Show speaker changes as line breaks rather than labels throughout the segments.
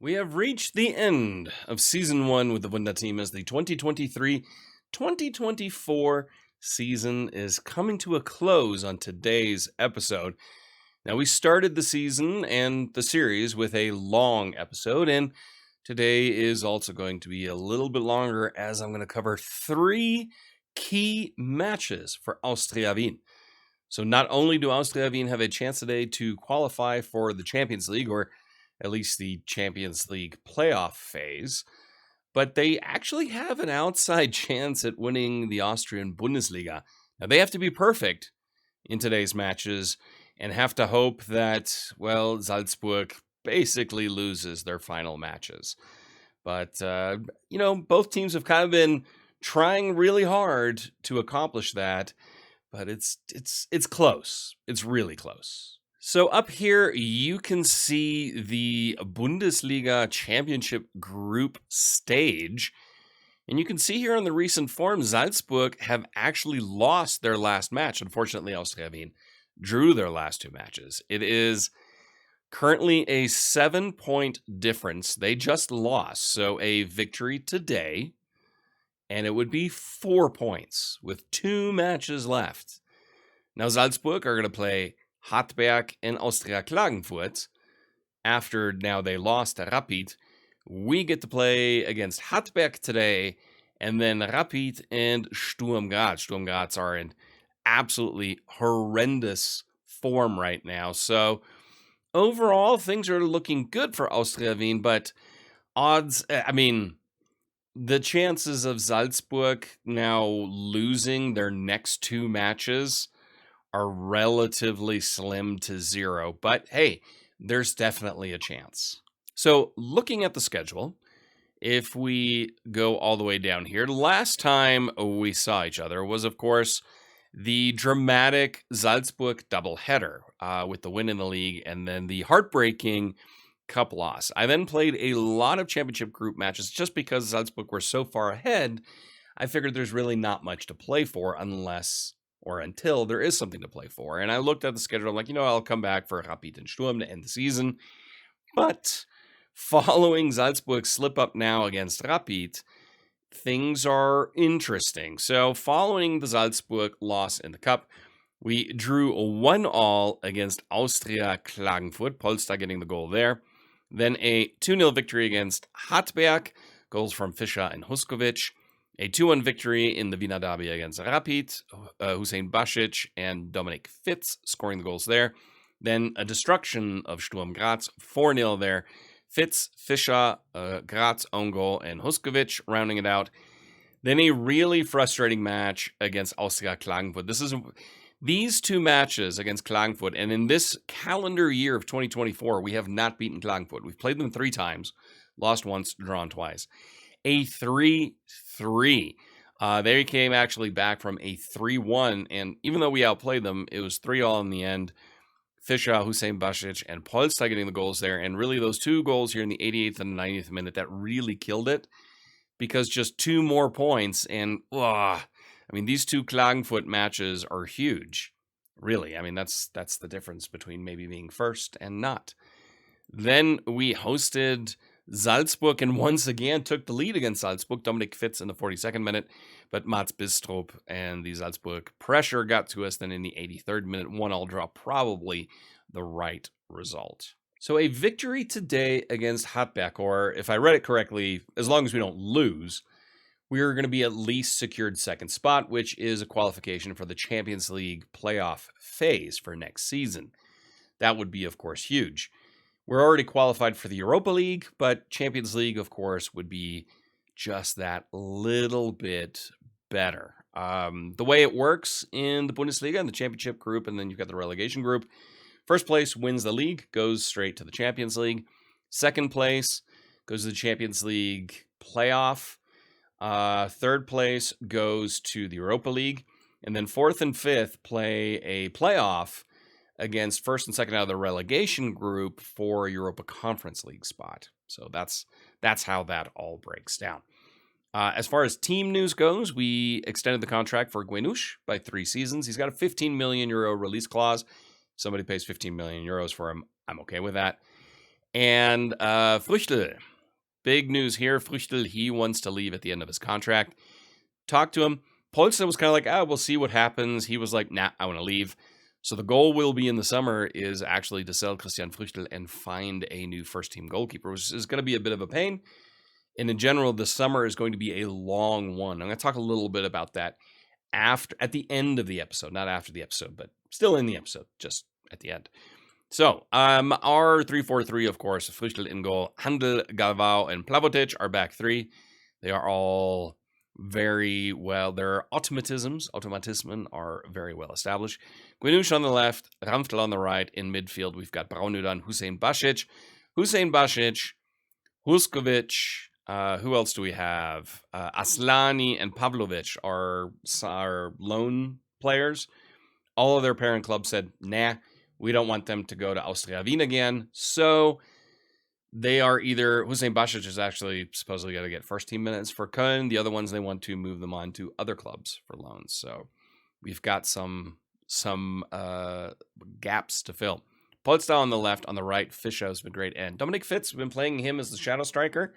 We have reached the end of Season 1 with the Wunderteam as the 2023-2024 season is coming to a close on today's episode. Now, we started the season and the series with a long episode, and today is also going to be a little bit longer as I'm going to cover 3 key matches for Austria Wien. So not only do Austria Wien have a chance today to qualify for the Champions League, or at least the Champions League playoff phase, but they actually have an outside chance at winning the Austrian Bundesliga. Now, they have to be perfect in today's matches and have to hope that, well, Salzburg basically loses their final matches. But, both teams have kind of been trying really hard to accomplish that, but it's close. It's really close. So up here, you can see the Bundesliga Championship Group stage. And you can see here on the recent form, Salzburg have actually lost their last match. Unfortunately, Austria Wien drew their last 2 matches. It is currently a 7-point difference. They just lost. So a victory today, and it would be 4 points with 2 matches left. Now, Salzburg are going to play Hartberg and Austria Klagenfurt. After now they lost to Rapid, we get to play against Hartberg today, and then Rapid and Sturm Graz. Sturm Graz are in absolutely horrendous form right now. So overall, things are looking good for Austria Wien, but the chances of Salzburg now losing their next 2 matches are relatively slim to 0, but hey, there's definitely a chance. So looking at the schedule, if we go all the way down here, last time we saw each other was, of course, the dramatic Salzburg doubleheader with the win in the league and then the heartbreaking cup loss. I then played a lot of championship group matches just because Salzburg were so far ahead. I figured there's really not much to play for until there is something to play for. And I looked at the schedule, I'm like, I'll come back for Rapid and Sturm to end the season. But following Salzburg's slip up now against Rapid, things are interesting. So following the Salzburg loss in the cup, we drew 1-1 against Austria Klagenfurt, Polster getting the goal there. Then a 2-0 victory against Hartberg, goals from Fischer and Huskovic. A 2-1 victory in the Vienna derby against Rapid, Hussein Basic and Dominik Fitz scoring the goals there. Then a destruction of Sturm Graz, 4-0 there. Fitz, Fischer, Graz own goal, and Huskovic rounding it out. Then a really frustrating match against Austria Klagenfurt. These 2 matches against Klagenfurt, and in this calendar year of 2024, we have not beaten Klagenfurt. We've played them 3 times, lost once, drawn twice. A 3-3. They came actually back from a 3-1, and even though we outplayed them, it was 3-3 in the end. Fischer, Hussein Basic, and Polster getting the goals there, and really those 2 goals here in the 88th and 90th minute, that really killed it, because just 2 more points, and these 2 Klagenfurt matches are huge. Really, that's the difference between maybe being first and not. Then we hosted Salzburg and once again took the lead against Salzburg. Dominik Fitz in the 42nd minute, but Mats Bistrup and the Salzburg pressure got to us. Then in the 83rd minute, 1-1 draw, probably the right result. So a victory today against Hartberg, or if I read it correctly, as long as we don't lose, we are going to be at least secured 2nd spot, which is a qualification for the Champions League playoff phase for next season. That would be, of course, huge. We're already qualified for the Europa League, but Champions League, of course, would be just that little bit better. The way it works in the Bundesliga and the championship group, and then you've got the relegation group, first place wins the league, goes straight to the Champions League. Second place goes to the Champions League playoff. Third place goes to the Europa League. And then 4th and 5th play a playoff against 1st and 2nd out of the relegation group for a Europa Conference League spot. So that's how that all breaks down. As far as team news goes, we extended the contract for Guenush by 3 seasons. He's got a 15 million euro release clause. Somebody pays 15 million euros for him. I'm okay with that. And Früchtel. Big news here. Früchtel, he wants to leave at the end of his contract. Talked to him. Polster was kind of like, we'll see what happens. He was like, nah, I want to leave. So the goal will be in the summer is actually to sell Christian Früchtel and find a new first-team goalkeeper, which is going to be a bit of a pain. And in general, the summer is going to be a long one. I'm going to talk a little bit about that at the end of the episode. Not after the episode, but still in the episode, just at the end. So, our 3-4-3, of course, Früchtel in goal, Handel, Galvao, and Plavotic are back three. They are all very well, their automatisms are very well established. Guinush on the left, Ramftel on the right. In midfield, we've got Braunudan, Hussein Basic, Huskovic. Who else do we have? Aslani and Pavlovic are loan players. All of their parent clubs said, nah, we don't want them to go to Austria Wien again. So they are either, Hussein Basic is actually supposedly going to get first team minutes for Köln. The other ones, they want to move them on to other clubs for loans. So we've got some gaps to fill. Polster on the left, on the right, Fischer has been great. And Dominic Fitz, we've been playing him as the shadow striker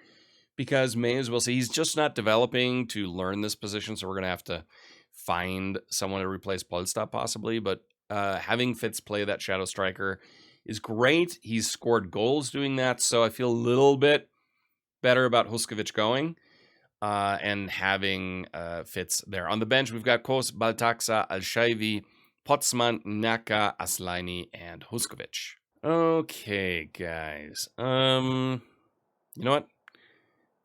because may as well say he's just not developing to learn this position. So we're going to have to find someone to replace Polster possibly. But having Fitz play that shadow striker is great. He's scored goals doing that, so I feel a little bit better about Huskovic going and having Fitz there. On the bench, we've got Kos, Baltaxa, Al-Shaivi, Potsman, Naka, Aslani, and Huskovic. Okay, guys. You know what?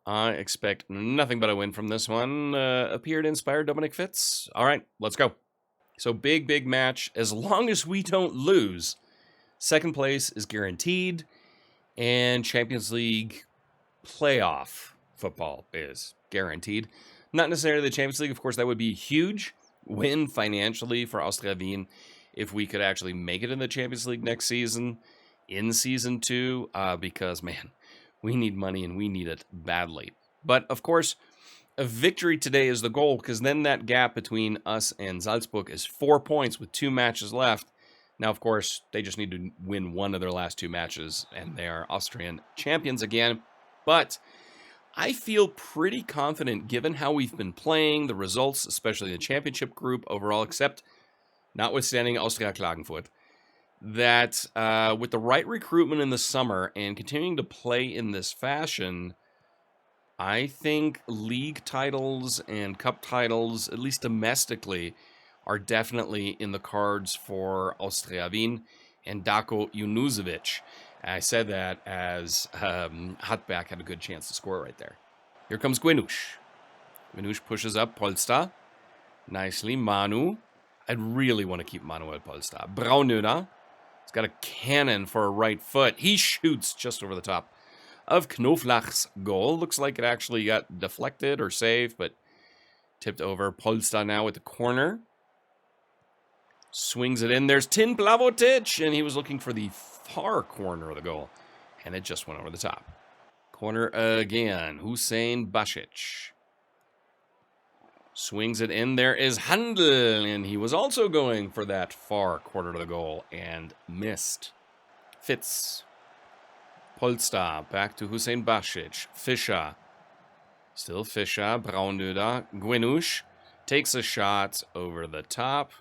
I expect nothing but a win from this one. Appeared inspired Dominic Fitz. All right, let's go. So big match. As long as we don't lose, second place is guaranteed, and Champions League playoff football is guaranteed. Not necessarily the Champions League. Of course, that would be a huge win financially for Austria Wien if we could actually make it in the Champions League next season, in Season 2, because, man, we need money and we need it badly. But, of course, a victory today is the goal, because then that gap between us and Salzburg is 4 points with 2 matches left. Now, of course, they just need to win one of their last 2 matches, and they are Austrian champions again. But I feel pretty confident, given how we've been playing, the results, especially the championship group overall, except notwithstanding Austria Klagenfurt, that with the right recruitment in the summer and continuing to play in this fashion, I think league titles and cup titles, at least domestically, are definitely in the cards for Austria Wien and Dako Junuzovic. I said that as Hartberg had a good chance to score right there. Here comes Guinush. Guinush pushes up Polster. Nicely, Manu. I'd really want to keep Manuel Polster. Braunöder. He's got a cannon for a right foot. He shoots just over the top of Knoflach's goal. Looks like it actually got deflected or saved, but tipped over. Polster now with the corner. Swings it in. There's Tin Plavotic, and he was looking for the far corner of the goal, and it just went over the top. Corner again. Hussein Basic. Swings it in. There is Handel, and he was also going for that far corner of the goal and missed. Fitz. Polster. Back to Hussein Basic. Fischer. Still Fischer. Braunöder. Guinush takes a shot over the top.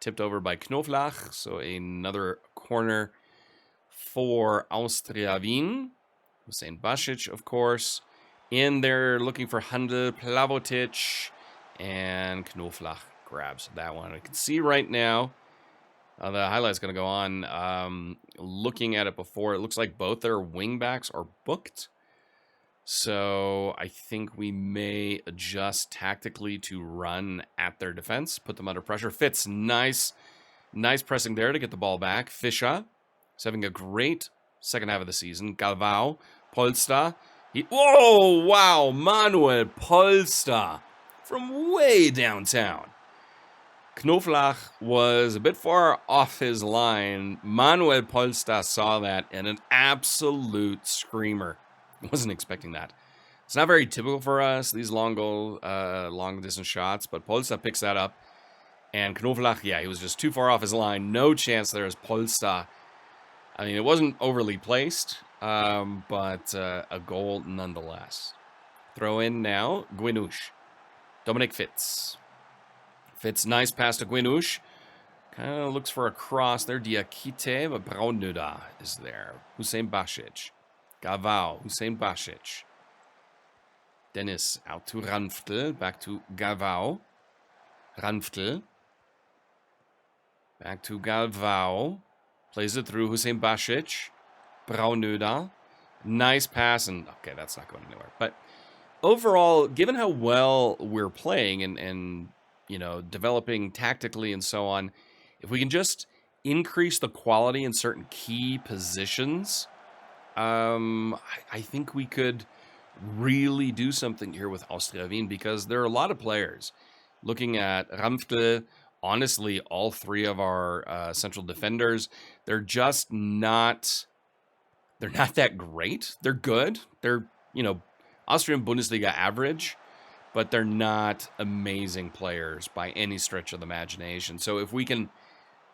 Tipped over by Knoflach. So another corner for Austria Wien. Hussein Basic, of course. In there looking for Handel, Plavotic, and Knoflach grabs that one. I can see right now, the highlight's going to go on. Looking at it before, it looks like both their wingbacks are booked. So I think we may adjust tactically to run at their defense, put them under pressure. Fitz, nice pressing there to get the ball back. Fischer is having a great second half of the season. Galvao, Polster. Whoa, wow, Manuel Polster from way downtown. Knoflach was a bit far off his line. Manuel Polster saw that, and an absolute screamer. Wasn't expecting that. It's not very typical for us, these long distance shots, but Polster picks that up. And Knoflach, yeah, he was just too far off his line. No chance there as Polster I mean, it wasn't overly placed, but a goal nonetheless. Throw in now, Gwinush. Dominic Fitz. Fitz, nice pass to Gwinush. Kind of looks for a cross there. Diakite, but Braunöda is there. Hussein Basic. Gavao, Hussein Basic. Dennis out to Ranftl. Back to Gavao. Ranftl. Back to Gavao. Plays it through Hussein Basic. Braunöda. Nice pass. And okay, that's not going anywhere. But overall, given how well we're playing and you know, developing tactically and so on, if we can just increase the quality in certain key positions, I think we could really do something here with Austria Wien, because there are a lot of players. Looking at Ramfte, honestly, all three of our central defenders, they're just not, they're not that great. They're good. They're, you know, Austrian Bundesliga average, but they're not amazing players by any stretch of the imagination. So if we can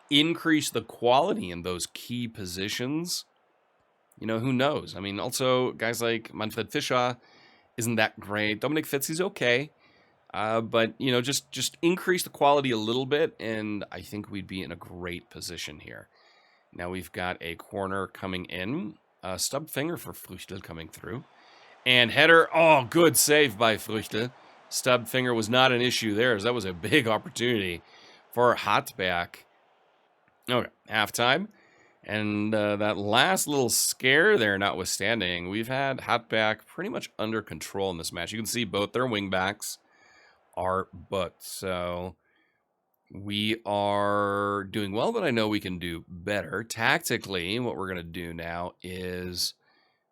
increase the quality in those key positions, you know, who knows? I mean, also guys like Manfred Fischer isn't that great. Dominic Fitz, he's okay. But, you know, just increase the quality a little bit, and I think we'd be in a great position here. Now we've got a corner coming in. Stub finger for Früchtel coming through. And header. Oh, good save by Früchtel. Stub finger was not an issue there, as that was a big opportunity for Hartberg. Okay, halftime. And that last little scare there notwithstanding, we've had Hartberg pretty much under control in this match. You can see both their wingbacks are booked. So we are doing well, but I know we can do better. Tactically, what we're going to do now is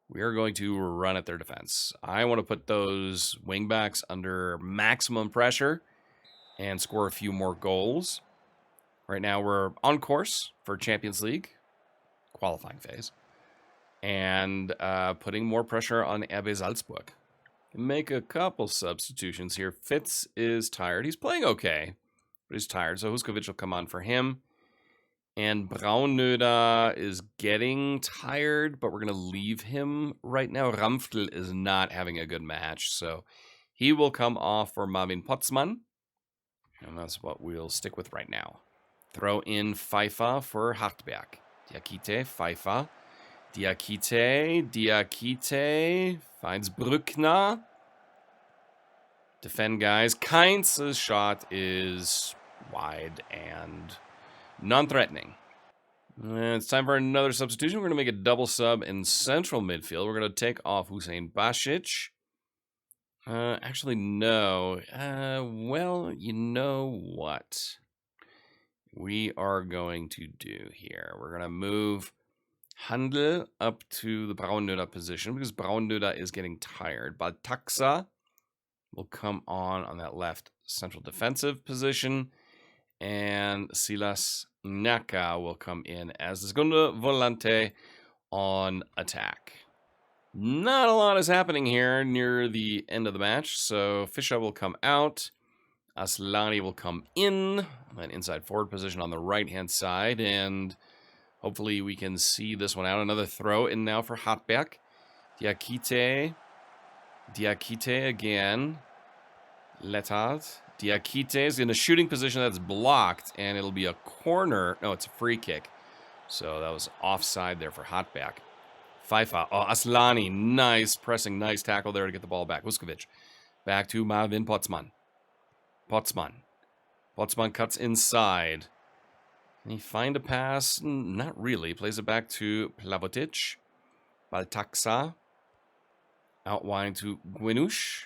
we are going to run at their defense. I want to put those wingbacks under maximum pressure and score a few more goals. Right now, we're on course for Champions League qualifying phase, and putting more pressure on RB Salzburg. Make a couple substitutions here. Fitz is tired. He's playing okay, but he's tired, so Huskovic will come on for him. And Braunöda is getting tired, but we're going to leave him right now. Ramftl is not having a good match, so he will come off for Marvin Potzmann, and that's what we'll stick with right now. Throw in Pfeiffer for Hartberg. Diakite, Pfeiffer. Diakite finds Brückner. Defend, guys. Kainz's shot is wide and non-threatening. It's time for another substitution. We're going to make a double sub in central midfield. We're going to take off Hussein Basic. Actually, no. Well, you know what we are going to do here. We're going to move Handel up to the Braunöda position because Braunöda is getting tired. Baltaxa will come on that left central defensive position. And Silas Naka will come in as the Secondo Volante on attack. Not a lot is happening here near the end of the match. So Fischer will come out. Aslani will come in. An inside forward position on the right-hand side. And hopefully we can see this one out. Another throw in now for Hartberg. Diakite again. Letard. Diakite is in a shooting position that's blocked, and it'll be a corner. No, it's a free kick. So that was offside there for Hartberg. Pfeiffer. Oh, Aslani. Nice pressing, nice tackle there to get the ball back. Huskovic. Back to Marvin Potzmann. Potzmann cuts inside. Can he find a pass? Not really. Plays it back to Plavotic. Baltaxa. Out wide to Gwinush.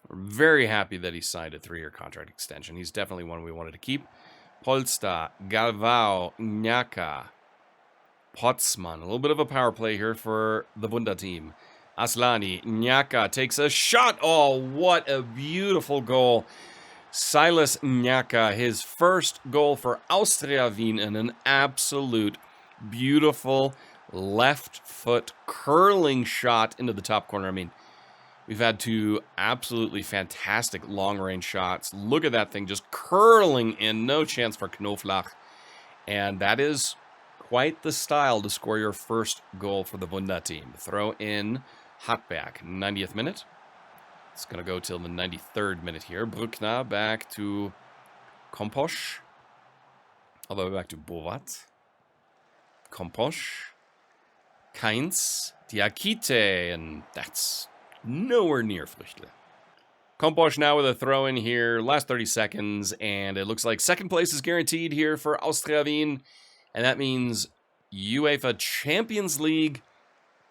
We're very happy that he signed a 3-year contract extension. He's definitely one we wanted to keep. Polster, Galvao, Nyaka, Potzmann. A little bit of a power play here for the Wunderteam. Aslani, Nyaka takes a shot. Oh, what a beautiful goal. Silas Nyaka, his first goal for Austria Wien, and an absolute beautiful left foot curling shot into the top corner. I mean, we've had two absolutely fantastic long-range shots. Look at that thing just curling in. No chance for Knoflach. And that is Quite the style to score your first goal for the Wunderteam. Throw in Hartberg, 90th minute. It's going to go till the 93rd minute here. Bruckner back to Komposch. All the way back to Bovat. Komposch. Kainz. Diakite. And that's nowhere near Früchtle. Komposch now with a throw in here. Last 30 seconds. And it looks like second place is guaranteed here for Austria Wien. And that means UEFA Champions League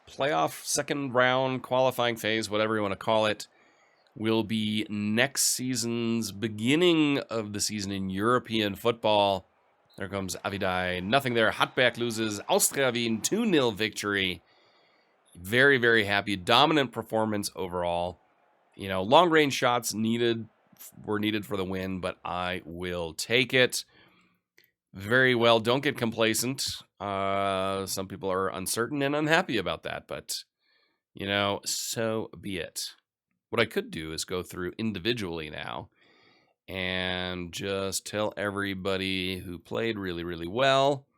playoff second round qualifying phase, whatever you want to call it, will be next season's beginning of the season in European football. There comes Avidai. Nothing there. Hartberg loses. Austria Wien 2-0 victory. Very, very happy. Dominant performance overall. You know, long-range shots were needed for the win, but I will take it. Very well. Don't get complacent. Some people are uncertain and unhappy about that, but, you know, so be it. What I could do is go through individually now and just tell everybody who played really, really well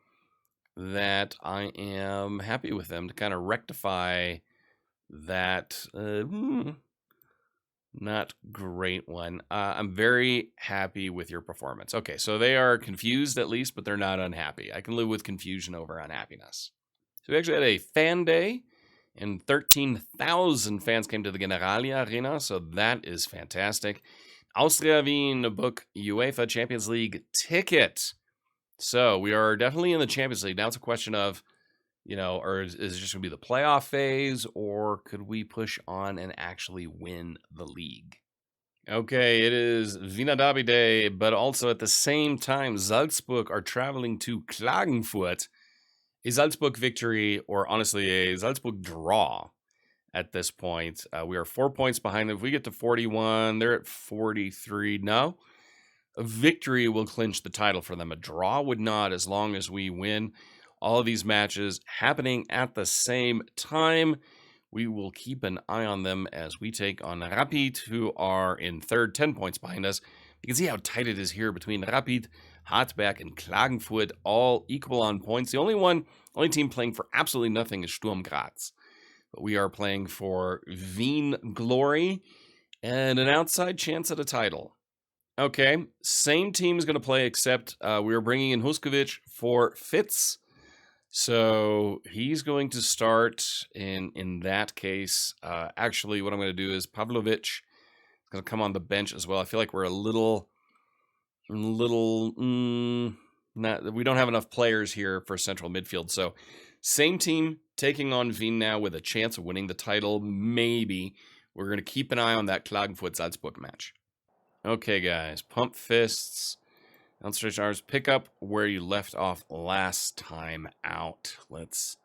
that I am happy with them to kind of rectify that not great one. I'm very happy with your performance. Okay, so they are confused at least, but they're not unhappy. I can live with confusion over unhappiness. So we actually had a fan day, and 13,000 fans came to the Generalia Arena, so that is fantastic. Austria Wien book UEFA Champions League ticket. So we are definitely in the Champions League. Now it's a question of, you know, or is it just going to be the playoff phase, or could we push on and actually win the league? Okay, it is Wiener Derby Day, but also at the same time, Salzburg are traveling to Klagenfurt. A Salzburg victory, or honestly, a Salzburg draw at this point. We are 4 points behind them. If we get to 41, they're at 43. No, a victory will clinch the title for them. A draw would not, as long as we win. All of these matches happening at the same time. We will keep an eye on them as we take on Rapid, who are in third, 10 points behind us. You can see how tight it is here between Rapid, Hartberg, and Klagenfurt, all equal on points. The only team playing for absolutely nothing is Sturm Graz. But we are playing for Wien glory and an outside chance at a title. Okay, same team is going to play, except we are bringing in Huskovic for Fitz. So he's going to start in that case. Actually, what I'm going to do is Pavlovic is going to come on the bench as well. I feel like we're we don't have enough players here for central midfield. So same team taking on Wien now with a chance of winning the title. Maybe. We're going to keep an eye on that Klagenfurt-Salzburg match. Okay, guys. Pump fists. Downstretch arms, pick up where you left off last time out. Let's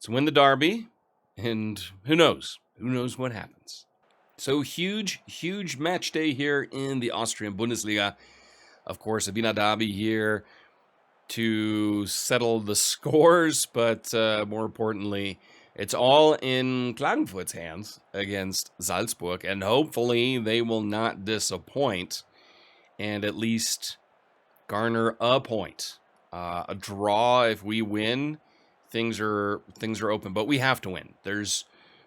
win the derby, and who knows? Who knows what happens? So huge match day here in the Austrian Bundesliga. Of course, a Wiener derby here to settle the scores, but more importantly, it's all in Klagenfurt's hands against Salzburg, and hopefully they will not disappoint and at least garner a point. A draw, if we win, things are open, but we have to win. There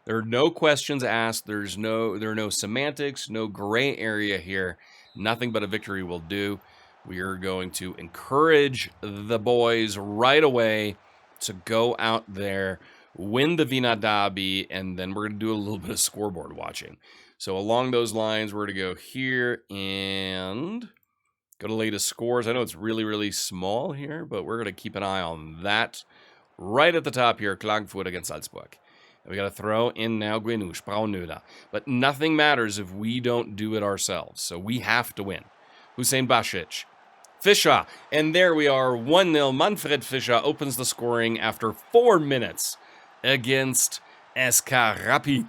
are no questions asked. There are no semantics, no gray area here. Nothing but a victory will do. We are going to encourage the boys right away to go out there, win the Wiener Derby, and then we're going to do a little bit of scoreboard watching. So along those lines, we're going to go here and go to latest scores. I know it's really, really small here, but we're going to keep an eye on that. Right at the top here, Klagenfurt against Salzburg. And we got to throw in now Guenusch, Braunöder. But nothing matters if we don't do it ourselves. So we have to win. Hussein Basic. Fischer. And there we are, 1-0. Manfred Fischer opens the scoring after 4 minutes against SK Rapid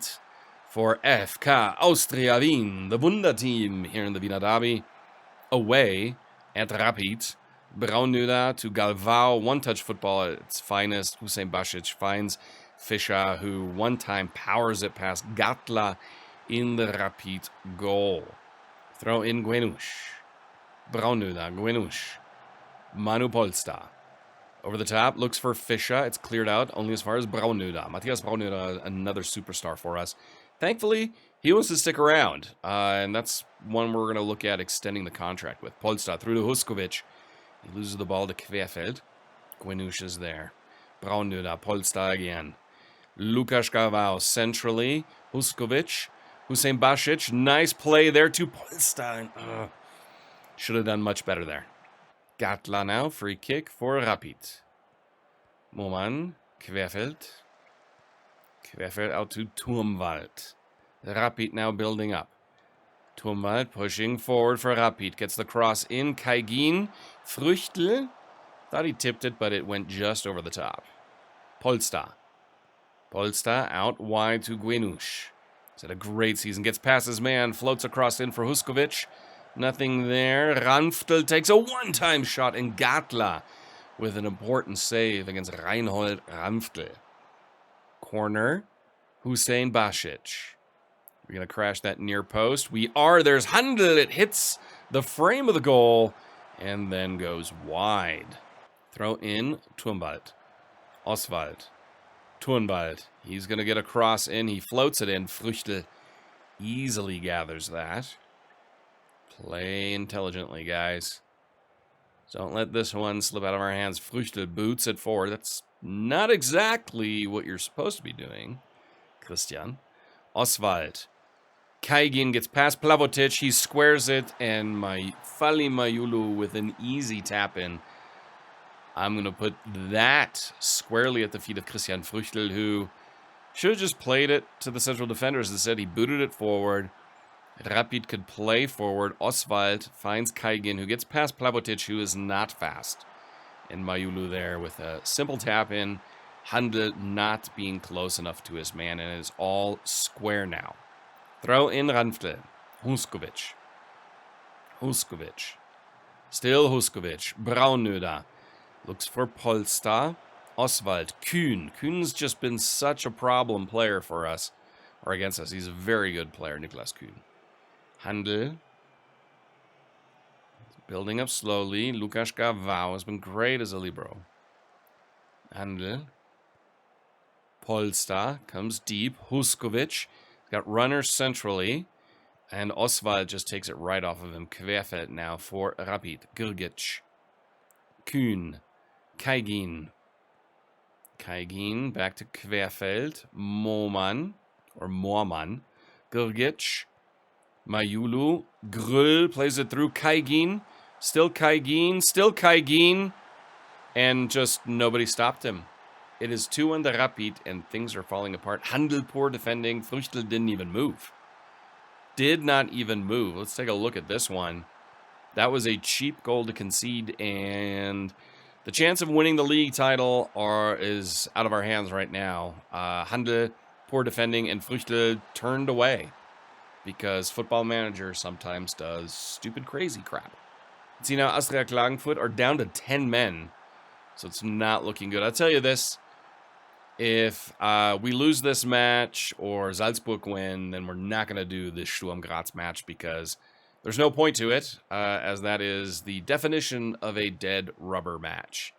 for FK Austria Wien, the Wunderteam here in the Wiener Derby. Away at Rapid. Braunöder to Galvao. One-touch football at its finest. Hussein Basic finds Fischer, who one time powers it past Gatla in the Rapid goal. Throw in Guenusch. Braunöder, Guenusch. Manu Polster. Over the top, looks for Fischer. It's cleared out only as far as Braunöder. Matthias Braunöder, another superstar for us. Thankfully, he wants to stick around, and that's one we're going to look at extending the contract with. Polster through to Huskovic. He loses the ball to Querfeld. Gwenush is there. Braunöder, Polster again. Lukas Gavau centrally. Huskovic. Hussein Basic. Nice play there to Polster. Should have done much better there. Gatla now. Free kick for Rapid. Moman. Querfeld. Querfeld out to Turmwald. Rapid now building up. Turmwald pushing forward for Rapid. Gets the cross in. Kaigin. Früchtl. Thought he tipped it, but it went just over the top. Polster. Polster out wide to Gwenush. He's had a great season. Gets past his man. Floats across in for Huskovic. Nothing there. Ranftl takes a one-time shot. And Gatla with an important save against Reinhold Ranftl. Corner. Hussein Basic. We're going to crash that near post. We are. There's Handel. It hits the frame of the goal and then goes wide. Throw in Turmwald. Oswald. Turnwald. He's going to get a cross in. He floats it in. Früchtl easily gathers that. Play intelligently, guys. Don't let this one slip out of our hands. Früchtl boots it forward. That's not exactly what you're supposed to be doing, Christian. Oswald. Kaigin gets past Plavotic. He squares it, and Fali Mayulu with an easy tap in. I'm going to put that squarely at the feet of Christian Früchtl, who should have just played it to the central defenders. Instead, he booted it forward. Rapid could play forward. Oswald finds Kaigin, who gets past Plavotic, who is not fast. And Mayulu there with a simple tap in. Handel not being close enough to his man, and it is all square now. Throw in Ranftl. Huskovic. Still Huskovic. Braunöder. Looks for Polster. Oswald. Kühn. Kühn's just been such a problem player for us. Or against us. He's a very good player, Niklas Kühn. Handel. Building up slowly. Lukas Gavau has been great as a libero. Handel. Polster comes deep. Huskovic. Got runners centrally. And Oswald just takes it right off of him. Querfeld now for Rapid. Grgic. Kühn. Kaigin. Kaigin back to Querfeld. Moorman. Grgic. Mayulu. Grüll plays it through Kaigin. Still Kaigin. And just nobody stopped him. It is 2-1 to Rapid, and things are falling apart. Handel poor defending. Früchtl didn't even move. Did not even move. Let's take a look at this one. That was a cheap goal to concede, and the chance of winning the league title is out of our hands right now. Handel poor defending, and Früchtl turned away because Football Manager sometimes does stupid, crazy crap. See now, Austria Klagenfurt are down to 10 men, so it's not looking good. I'll tell you this. If we lose this match or Salzburg win, then we're not going to do this Sturm Graz match because there's no point to it, as that is the definition of a dead rubber match.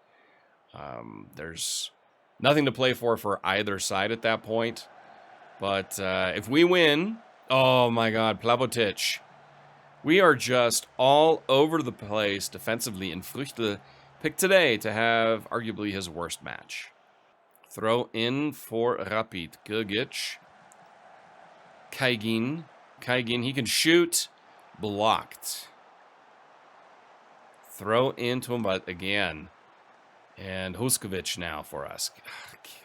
There's nothing to play for either side at that point. But if we win, oh my God, Plavotic. We are just all over the place defensively, and Früchtl picked today to have arguably his worst match. Throw in for Rapid. Grgic. Kaigin. He can shoot. Blocked. Throw in Turmwald again. And Huskovic now for us.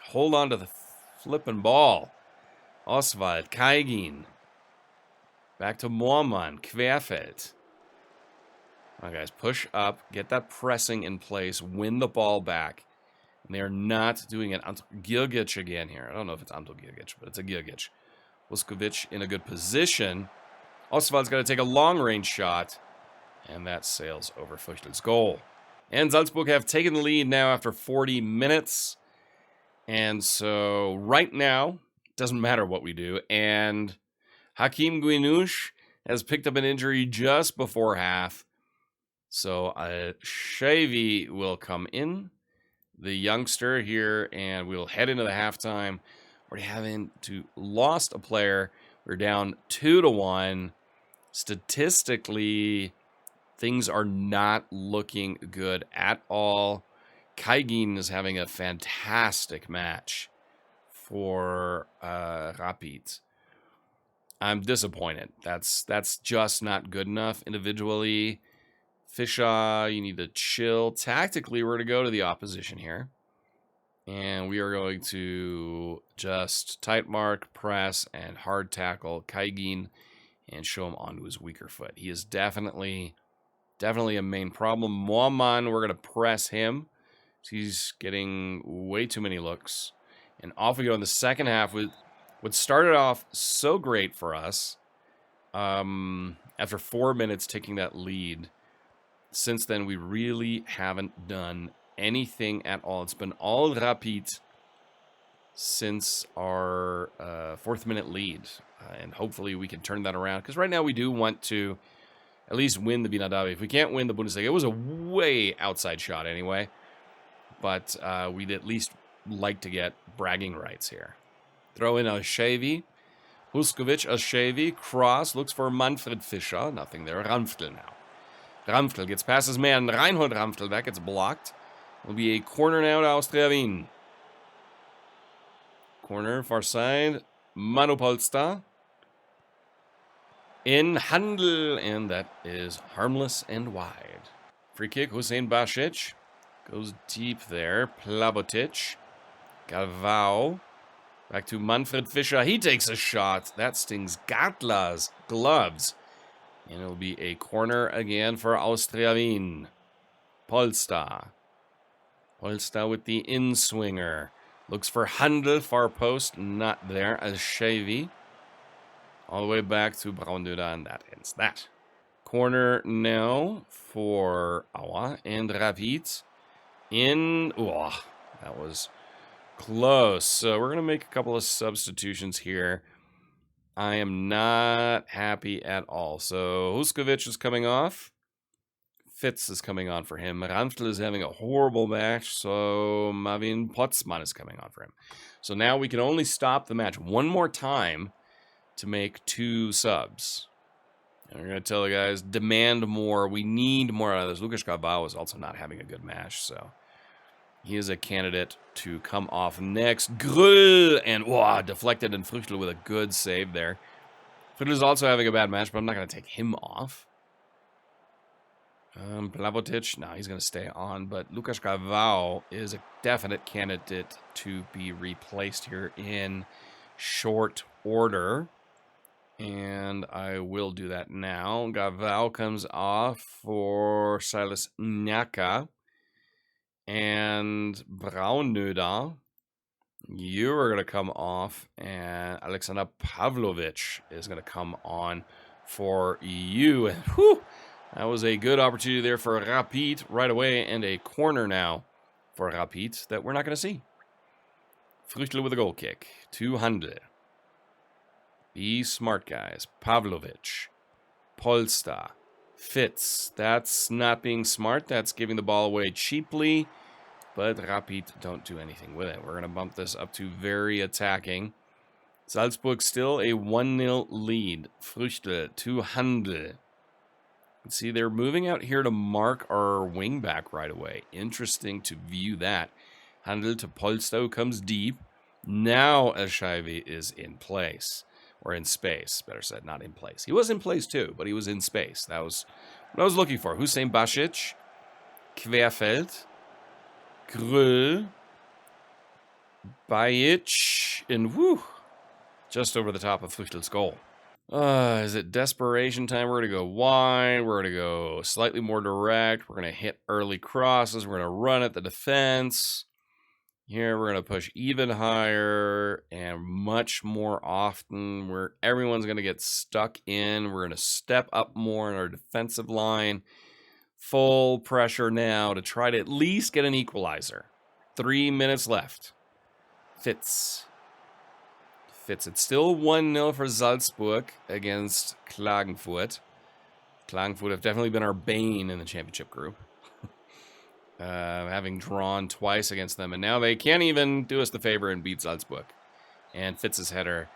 Hold on to the flipping ball. Oswald. Kaigin. Back to Moorman. Querfeld. All right, guys. Push up. Get that pressing in place. Win the ball back. And they are not doing it. Grgic again here. I don't know if it's Anto Grgic, but it's a Grgic. Huskovic in a good position. Oswald's got to take a long-range shot. And that sails over Früchtl's goal. And Salzburg have taken the lead now after 40 minutes. And so right now, it doesn't matter what we do. And Hakim Gwenush has picked up an injury just before half. So Shavy will come in. the youngster here, and we'll head into the halftime. Already having lost a player. We're down 2-1. Statistically, things are not looking good at all. Kaigin is having a fantastic match for Rapid. I'm disappointed. That's just not good enough individually. Fischer, you need to chill. Tactically, we're going to go to the opposition here. And we are going to just tight mark, press, and hard tackle Kaigin and show him onto his weaker foot. He is definitely a main problem. Moaman, we're going to press him. He's getting way too many looks. And off we go in the second half with what started off so great for us. After 4 minutes taking that lead, since then we really haven't done anything at all. It's been all Rapid since our 4th minute lead. And hopefully we can turn that around. Because right now we do want to at least win the Vienna Derby. If we can't win the Bundesliga, it was a way outside shot anyway. But we'd at least like to get bragging rights here. Throw in Alshevi. Huskovic, Alshevi. Cross. Looks for Manfred Fischer. Nothing there. Ramftl now. Ramftl gets past his man. Reinhold Ramftl back. It's blocked. Will be a corner now to Austria Wien. Corner, far side. Manu Polster. In Handel. And that is harmless and wide. Free kick. Hussein Basic. Goes deep there. Plabotic. Galvao. Back to Manfred Fischer. He takes a shot. That stings Gatla's gloves. And it'll be a corner again for Austria Wien. Polster. Polster with the in-swinger. Looks for Handel. Far post. Not there. Alshevi. All the way back to Braunduda. And that ends that. Corner now for Aua and Rapid. That was close. So we're going to make a couple of substitutions here. I am not happy at all. So Huskovic is coming off. Fitz is coming on for him. Ramftl is having a horrible match. So Marvin Potzmann is coming on for him. So now we can only stop the match one more time to make 2 subs. And we're going to tell the guys, demand more. We need more out of this. Lucas Galvao is also not having a good match. So he is a candidate to come off next. Grüll and deflected, and Früchtl with a good save there. Früchtl is also having a bad match, but I'm not going to take him off. Plabotic, no, he's going to stay on. But Lucas Galvao is a definite candidate to be replaced here in short order. And I will do that now. Galvao comes off for Silas Nyaka. And Braunöder, you are going to come off, and Alexander Pavlovich is going to come on for you. And that was a good opportunity there for Rapid right away, and a corner now for Rapid that we're not going to see. Früchtl with a goal kick to Handel. Be smart, guys. Pavlovich, Polster. Fitz. That's not being smart. That's giving the ball away cheaply. But Rapid don't do anything with it. We're going to bump this up to very attacking. Salzburg still a 1-0 lead. Früchtl to Handel. See, they're moving out here to mark our wingback right away. Interesting to view that. Handel to Polster, who comes deep. Now Alshevi is in place. Or in space, better said, not in place. He was in place too, but he was in space. That was what I was looking for. Hussein Basic, Querfeld, Grüll, Bajic, and just over the top of Früchtel's goal. Is it desperation time? We're going to go wide. We're going to go slightly more direct. We're going to hit early crosses. We're going to run at the defense. Here we're going to push even higher and much more often, where everyone's going to get stuck in. We're going to step up more in our defensive line. Full pressure now to try to at least get an equalizer. 3 minutes left. Fitz. It's still 1-0 for Salzburg against Klagenfurt. Klagenfurt have definitely been our bane in the championship group. having drawn twice against them. And now they can't even do us the favor and beat Salzburg. And Fitz's header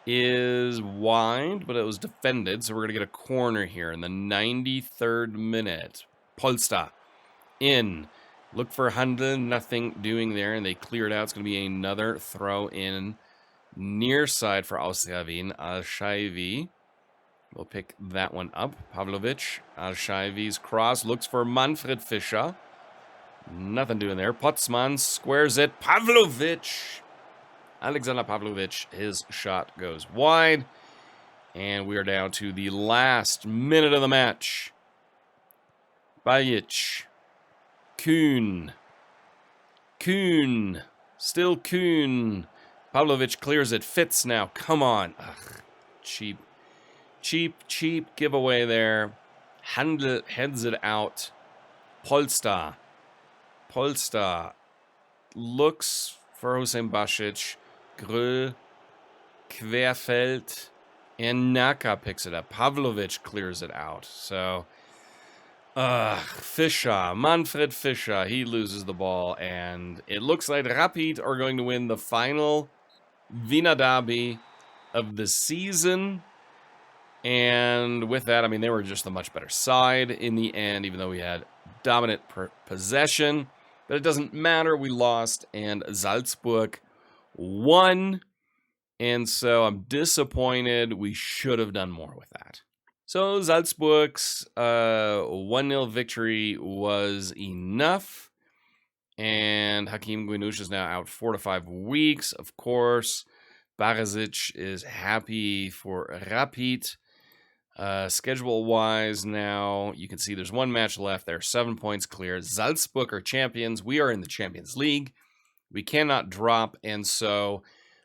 is wide, but it was defended. So we're going to get a corner here in the 93rd minute. Polster in. Look for Handel. Nothing doing there. And they clear it out. It's going to be another throw in near side for Austria Wien. Al-Shaivi will pick that one up. Pavlovic. Al-Shaivi's cross. Looks for Manfred Fischer. Nothing doing there. Potzmann squares it. Pavlovic. Alexander Pavlovic, his shot goes wide. And we are down to the last minute of the match. Bajic. Kuhn. Kuhn. Still Kuhn. Pavlovic clears it. Fitz now. Come on. Ugh, cheap. Cheap giveaway there. Handel heads it out. Polster looks for Hossein Basic. Grö, Querfeld, and Naka picks it up. Pavlovic clears it out. So, Fischer, Manfred Fischer, he loses the ball, and it looks like Rapid are going to win the final Wiener derby of the season. And with that, I mean, they were just the much better side in the end, even though we had dominant possession. But it doesn't matter. We lost, and Salzburg won. And so I'm disappointed. We should have done more with that. So Salzburg's 1-0 victory was enough. And Hakim Guinush is now out 4 to 5 weeks, of course. Barisic is happy for Rapid. Schedule-wise now, you can see there's one match left. There are 7 points clear. Salzburg are champions. We are in the Champions League. We cannot drop, and so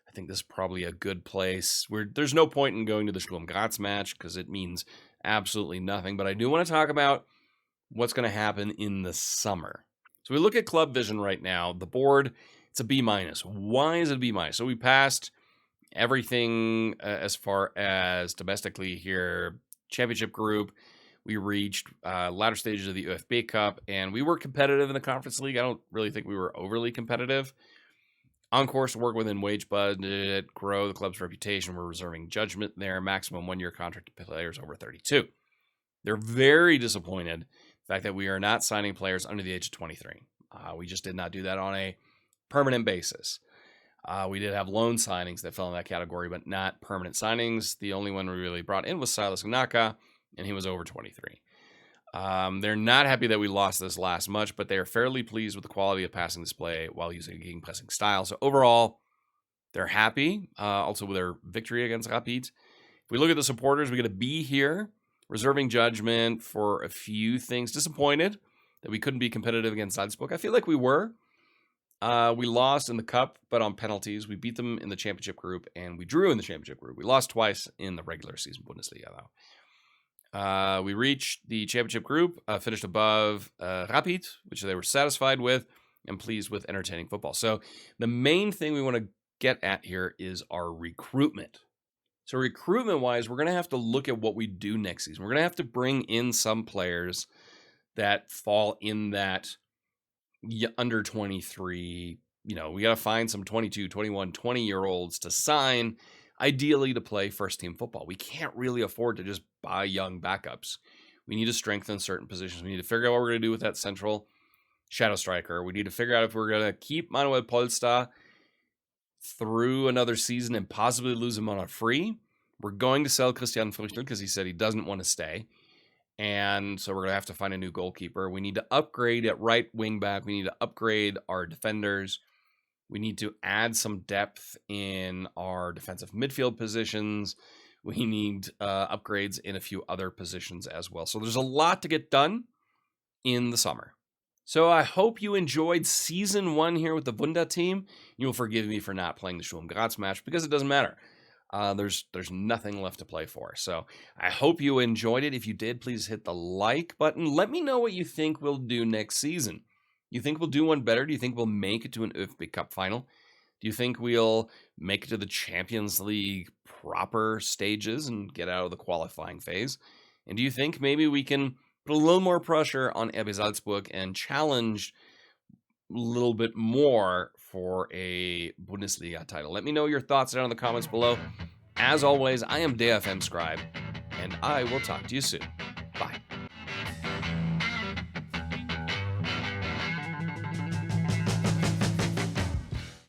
I think this is probably a good place. There's no point in going to the Sturm Graz match because it means absolutely nothing, but I do want to talk about what's going to happen in the summer. So we look at Club Vision right now. The board, it's a B-. Why is it a B-? So we passed everything as far as domestically here, championship group. We reached latter stages of the UFB Cup, and we were competitive in the Conference League. I don't really think we were overly competitive. On course to work within wage budget, grow the club's reputation. We're reserving judgment there. Maximum 1-year contract to players over 32. They're very disappointed the fact that we are not signing players under the age of 23. We just did not do that on a permanent basis. We did have loan signings that fell in that category, but not permanent signings. The only one we really brought in was Silas Naka, and he was over 23. They're not happy that we lost this last much, but they are fairly pleased with the quality of passing display while using a gegenpressing style. So overall, they're happy, also with their victory against Rapid. If we look at the supporters, we get a B here, reserving judgment for a few things. Disappointed that we couldn't be competitive against Salzburg. I feel like we were. We lost in the cup, but on penalties. We beat them in the championship group, and we drew in the championship group. We lost twice in the regular season Bundesliga, though. We reached the championship group, finished above Rapid, which they were satisfied with, and pleased with entertaining football. So the main thing we want to get at here is our recruitment. So recruitment-wise, we're going to have to look at what we do next season. We're going to have to bring in some players that fall in that under 23, we got to find some 22, 21, 20-year-olds to sign, ideally to play first-team football. We can't really afford to just buy young backups. We need to strengthen certain positions. We need to figure out what we're going to do with that central shadow striker. We need to figure out if we're going to keep Manuel Polster through another season and possibly lose him on a free. We're going to sell Christian Früchtel because he said he doesn't want to stay. And so we're going to have to find a new goalkeeper. We need to upgrade at right wing back. We need to upgrade our defenders. We need to add some depth in our defensive midfield positions. We need upgrades in a few other positions as well. So there's a lot to get done in the summer. So I hope you enjoyed season 1 here with the Wunderteam. You'll forgive me for not playing the Sturm Graz match because it doesn't matter. There's nothing left to play for. So I hope you enjoyed it. If you did, please hit the like button. Let me know what you think we'll do next season. You think we'll do one better? Do you think we'll make it to an ÖFB Cup final? Do you think we'll make it to the Champions League proper stages and get out of the qualifying phase? And do you think maybe we can put a little more pressure on RB Salzburg and challenged a little bit more for a Bundesliga title. Let me know your thoughts down in the comments below. As always, I am DFM Scribe, and I will talk to you soon.